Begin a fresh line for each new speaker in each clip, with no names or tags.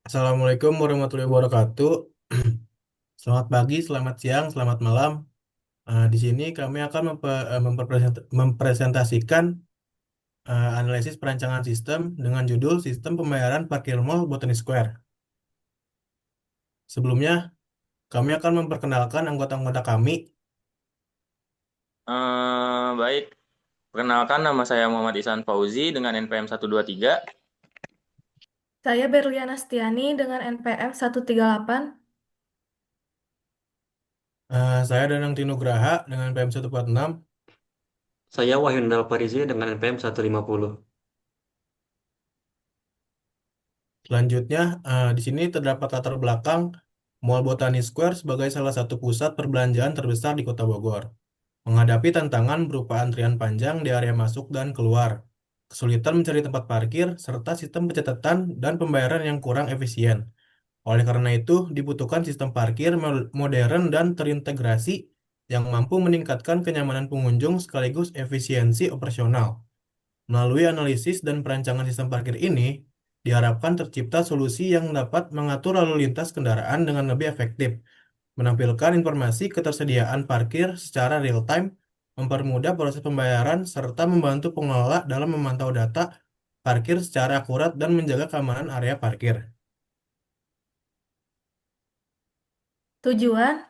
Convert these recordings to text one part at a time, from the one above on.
Assalamualaikum warahmatullahi wabarakatuh. Selamat pagi, selamat siang, selamat malam. Di sini kami akan mempresentasikan analisis perancangan sistem dengan judul Sistem Pembayaran Parkir Mall Botani Square. Sebelumnya, kami akan memperkenalkan anggota-anggota kami.
Baik, perkenalkan nama saya Muhammad Ihsan Fauzi dengan NPM 123.
Saya Berliana Stiani dengan NPM 138.
Saya Danang Tinugraha dengan PM 146.
Saya Wahyundal Farizi dengan NPM 150.
Selanjutnya, di sini terdapat latar belakang Mall Botani Square sebagai salah satu pusat perbelanjaan terbesar di Kota Bogor. Menghadapi tantangan berupa antrian panjang di area masuk dan keluar, kesulitan mencari tempat parkir, serta sistem pencatatan dan pembayaran yang kurang efisien. Oleh karena itu, dibutuhkan sistem parkir modern dan terintegrasi yang mampu meningkatkan kenyamanan pengunjung sekaligus efisiensi operasional. Melalui analisis dan perancangan sistem parkir ini, diharapkan tercipta solusi yang dapat mengatur lalu lintas kendaraan dengan lebih efektif, menampilkan informasi ketersediaan parkir secara real-time, mempermudah proses pembayaran, serta membantu pengelola dalam memantau data parkir secara akurat dan menjaga keamanan area parkir.
Tujuan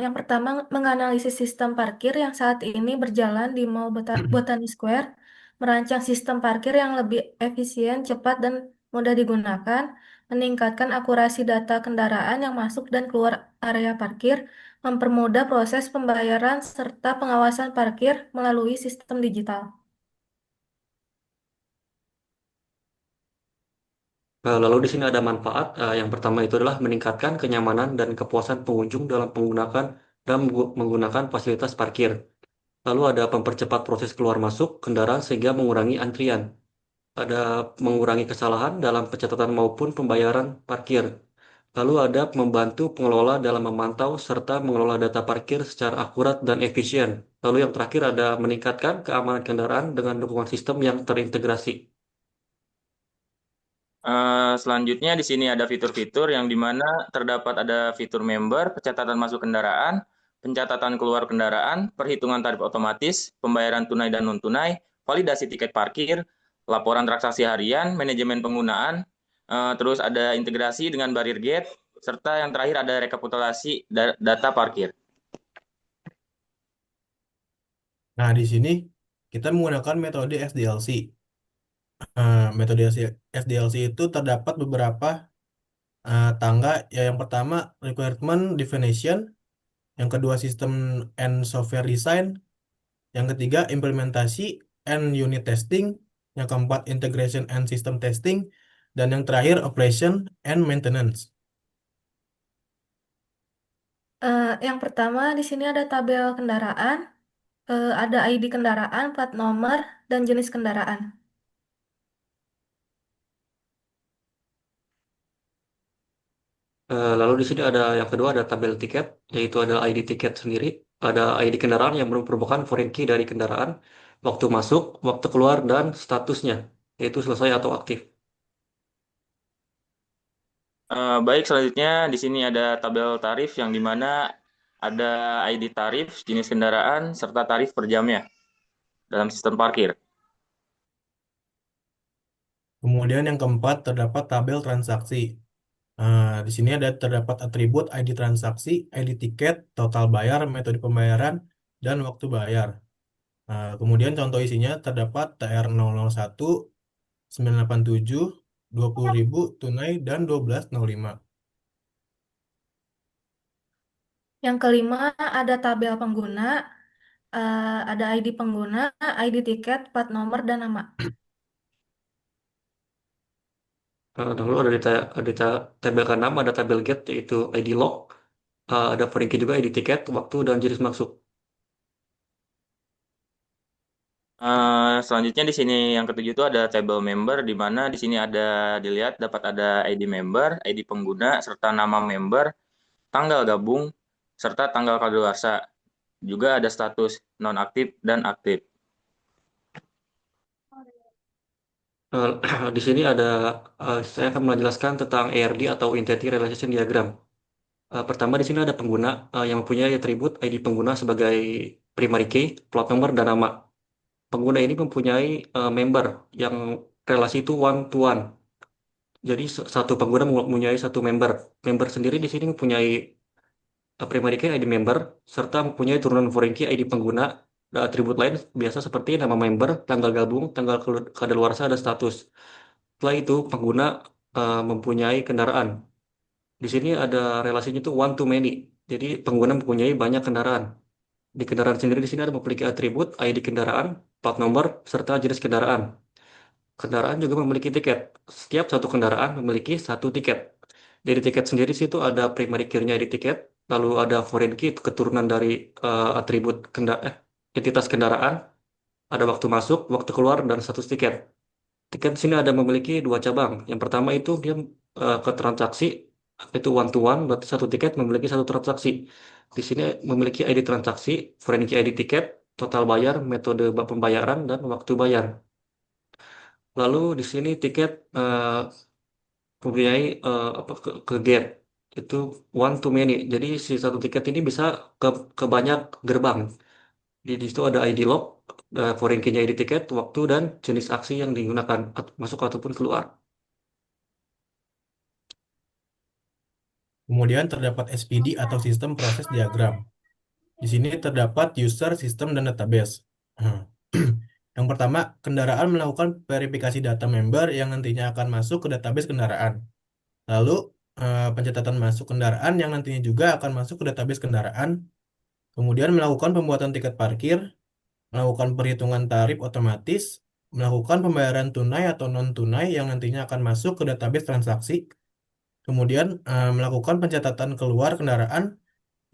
yang pertama menganalisis sistem parkir yang saat ini berjalan di Mall Botani Square, merancang sistem parkir yang lebih efisien, cepat, dan mudah digunakan, meningkatkan akurasi data kendaraan yang masuk dan keluar area parkir, mempermudah proses pembayaran serta pengawasan parkir melalui sistem digital.
Lalu di sini ada manfaat. Yang pertama itu adalah meningkatkan kenyamanan dan kepuasan pengunjung dalam menggunakan fasilitas parkir. Lalu ada mempercepat proses keluar masuk kendaraan sehingga mengurangi antrian. Ada mengurangi kesalahan dalam pencatatan maupun pembayaran parkir. Lalu ada membantu pengelola dalam memantau serta mengelola data parkir secara akurat dan efisien. Lalu yang terakhir ada meningkatkan keamanan kendaraan dengan dukungan sistem yang terintegrasi.
Selanjutnya di sini ada fitur-fitur yang di mana terdapat ada fitur member, pencatatan masuk kendaraan, pencatatan keluar kendaraan, perhitungan tarif otomatis, pembayaran tunai dan non-tunai, validasi tiket parkir, laporan transaksi harian, manajemen penggunaan, terus ada integrasi dengan barrier gate, serta yang terakhir ada rekapitulasi data parkir.
Nah, di sini kita menggunakan metode SDLC. Metode SDLC itu terdapat beberapa tangga. Ya, yang pertama requirement definition, yang kedua sistem and software design, yang ketiga implementasi and unit testing, yang keempat integration and system testing, dan yang terakhir operation and maintenance.
Yang pertama di sini ada tabel kendaraan, ada ID kendaraan, plat nomor, dan jenis kendaraan.
Lalu di sini ada yang kedua ada tabel tiket, yaitu ada ID tiket sendiri, ada ID kendaraan yang merupakan foreign key dari kendaraan, waktu masuk, waktu keluar, dan statusnya, yaitu selesai atau aktif.
Baik, selanjutnya di sini ada tabel tarif yang di mana ada ID tarif, jenis kendaraan, serta tarif per jamnya dalam sistem parkir.
Kemudian yang keempat terdapat tabel transaksi. Di sini ada terdapat atribut ID transaksi, ID tiket, total bayar, metode pembayaran, dan waktu bayar. Kemudian contoh isinya terdapat TR001, 987, 20.000 tunai, dan 1205.
Yang kelima ada tabel pengguna, ada ID pengguna, ID tiket, plat nomor, dan nama.
Lalu ada tabel ke-6 ada tabel get, yaitu ID log, ada foreign key juga, ID tiket, waktu, dan jenis masuk.
Selanjutnya di sini yang ketujuh itu ada table member di mana di sini ada dilihat dapat ada ID member, ID pengguna serta nama member, tanggal gabung serta tanggal kadaluarsa. Juga ada status nonaktif dan aktif.
Eh, di sini saya akan menjelaskan tentang ERD atau Entity Realization Diagram. Pertama di sini ada pengguna yang mempunyai atribut ID pengguna sebagai primary key, plat number, dan nama. Pengguna ini mempunyai member yang relasi itu one to one. Jadi satu pengguna mempunyai satu member. Member sendiri di sini mempunyai primary key ID member serta mempunyai turunan foreign key ID pengguna dan atribut lain biasa seperti nama member, tanggal gabung, tanggal kadaluarsa, dan status. Setelah itu pengguna mempunyai kendaraan. Di sini ada relasinya itu one to many. Jadi pengguna mempunyai banyak kendaraan. Di kendaraan sendiri di sini ada memiliki atribut ID kendaraan, plat nomor, serta jenis kendaraan. Kendaraan juga memiliki tiket. Setiap satu kendaraan memiliki satu tiket. Dari tiket sendiri situ ada primary key-nya di tiket, lalu ada foreign key itu keturunan dari atribut entitas kendaraan, ada waktu masuk, waktu keluar, dan status tiket. Tiket di sini ada memiliki dua cabang. Yang pertama itu dia ke transaksi, itu one to one, berarti satu tiket memiliki satu transaksi. Di sini memiliki ID transaksi, foreign key ID tiket, total bayar, metode pembayaran, dan waktu bayar. Lalu di sini tiket mempunyai ke gate itu one to many. Jadi si satu tiket ini bisa ke banyak gerbang. Di situ ada ID log, foreign key-nya ID tiket, waktu, dan jenis aksi yang digunakan masuk ataupun keluar.
Kemudian terdapat SPD atau sistem proses diagram. Di sini terdapat user, sistem, dan database. Hmm. Yang pertama, kendaraan melakukan verifikasi data member yang nantinya akan masuk ke database kendaraan. Lalu, pencatatan masuk kendaraan yang nantinya juga akan masuk ke database kendaraan. Kemudian melakukan pembuatan tiket parkir, melakukan perhitungan tarif otomatis, melakukan pembayaran tunai atau non-tunai yang nantinya akan masuk ke database transaksi. Kemudian, melakukan pencatatan keluar kendaraan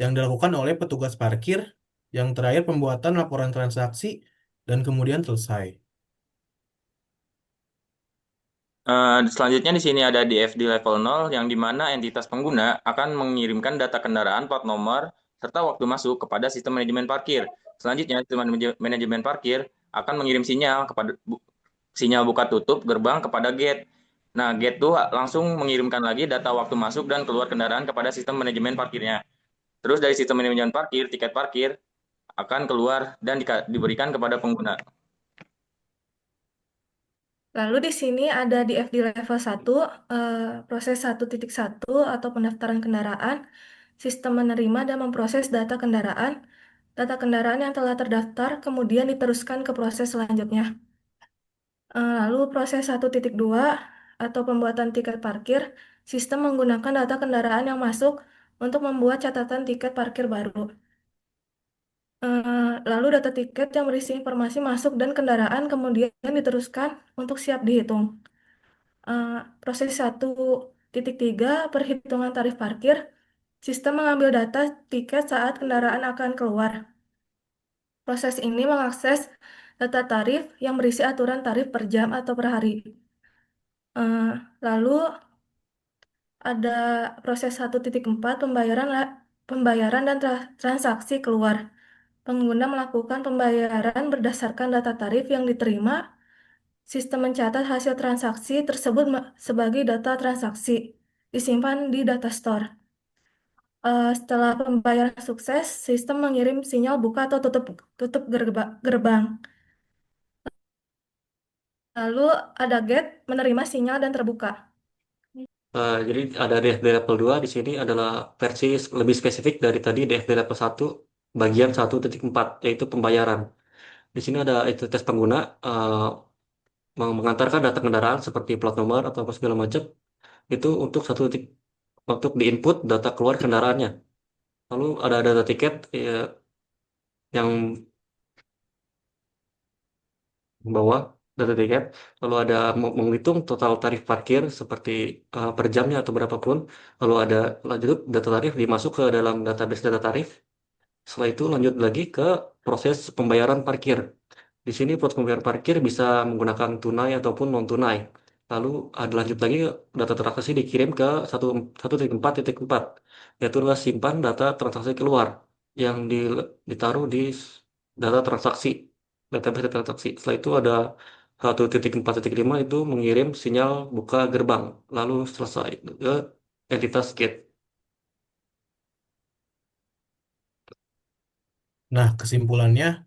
yang dilakukan oleh petugas parkir, yang terakhir pembuatan laporan transaksi, dan kemudian selesai.
Selanjutnya di sini ada DFD level 0 yang di mana entitas pengguna akan mengirimkan data kendaraan, plat nomor, serta waktu masuk kepada sistem manajemen parkir. Selanjutnya, sistem manajemen parkir akan mengirim sinyal buka tutup gerbang kepada gate. Nah, gate itu langsung mengirimkan lagi data waktu masuk dan keluar kendaraan kepada sistem manajemen parkirnya. Terus dari sistem manajemen parkir, tiket parkir akan keluar dan diberikan kepada pengguna.
Lalu di sini ada di FD level 1, proses 1.1 atau pendaftaran kendaraan, sistem menerima dan memproses data kendaraan. Data kendaraan yang telah terdaftar kemudian diteruskan ke proses selanjutnya. Lalu proses 1.2 atau pembuatan tiket parkir, sistem menggunakan data kendaraan yang masuk untuk membuat catatan tiket parkir baru. Lalu data tiket yang berisi informasi masuk dan kendaraan kemudian diteruskan untuk siap dihitung. Proses 1.3 perhitungan tarif parkir, sistem mengambil data tiket saat kendaraan akan keluar. Proses ini mengakses data tarif yang berisi aturan tarif per jam atau per hari. Lalu ada proses 1.4 pembayaran dan transaksi keluar. Pengguna melakukan pembayaran berdasarkan data tarif yang diterima. Sistem mencatat hasil transaksi tersebut sebagai data transaksi, disimpan di data store. Setelah pembayaran sukses, sistem mengirim sinyal buka atau tutup gerbang. Lalu ada gate menerima sinyal dan terbuka.
Jadi ada DFD level 2 di sini adalah versi lebih spesifik dari tadi DFD level 1 bagian 1.4 yaitu pembayaran. Di sini ada entitas pengguna mengantarkan data kendaraan seperti plat nomor atau apa segala macam itu untuk diinput data keluar kendaraannya. Lalu ada data tiket yang bawah data tiket, lalu ada menghitung total tarif parkir seperti per jamnya atau berapapun, lalu ada lanjut data tarif dimasuk ke dalam database data tarif. Setelah itu lanjut lagi ke proses pembayaran parkir. Di sini proses pembayaran parkir bisa menggunakan tunai ataupun non tunai. Lalu ada lanjut lagi data transaksi dikirim ke 1.4.4, yaitu adalah simpan data transaksi keluar yang ditaruh di data transaksi, database data transaksi. Setelah itu ada 1.4.5 itu mengirim sinyal buka gerbang, lalu selesai ke entitas gate.
Nah, kesimpulannya,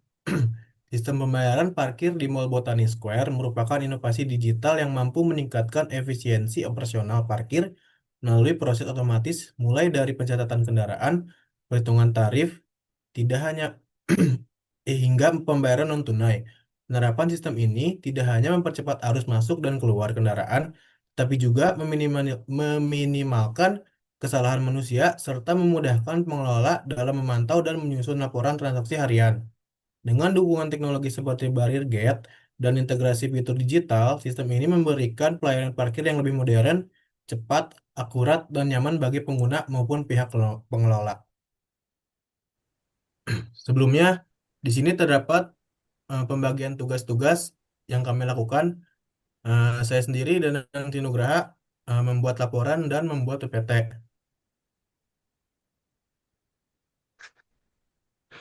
sistem pembayaran parkir di Mall Botani Square merupakan inovasi digital yang mampu meningkatkan efisiensi operasional parkir melalui proses otomatis mulai dari pencatatan kendaraan, perhitungan tarif, tidak hanya hingga pembayaran non-tunai. Penerapan sistem ini tidak hanya mempercepat arus masuk dan keluar kendaraan, tapi juga meminimalkan kesalahan manusia serta memudahkan pengelola dalam memantau dan menyusun laporan transaksi harian. Dengan dukungan teknologi seperti barrier gate dan integrasi fitur digital, sistem ini memberikan pelayanan parkir yang lebih modern, cepat, akurat, dan nyaman bagi pengguna maupun pihak pengelola. Sebelumnya, di sini terdapat pembagian tugas-tugas yang kami lakukan. Saya sendiri dan Nanti Nugraha membuat laporan dan membuat PPT.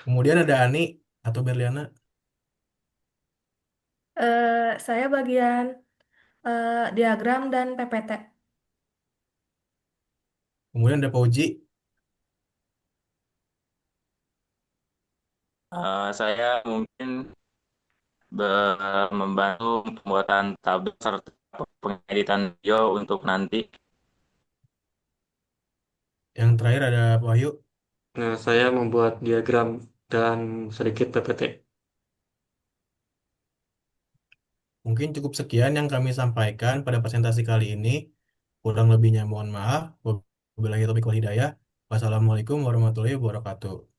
Kemudian ada Ani atau Berliana.
Saya bagian diagram dan PPT.
Kemudian ada Pauji.
Saya mungkin membantu pembuatan tabel serta pengeditan video untuk nanti.
Yang terakhir ada Wahyu.
Nah, saya membuat diagram dan sedikit PPT.
Mungkin cukup sekian yang kami sampaikan pada presentasi kali ini. Kurang lebihnya mohon maaf. Wabillahi taufiq wal hidayah. Wassalamualaikum warahmatullahi wabarakatuh.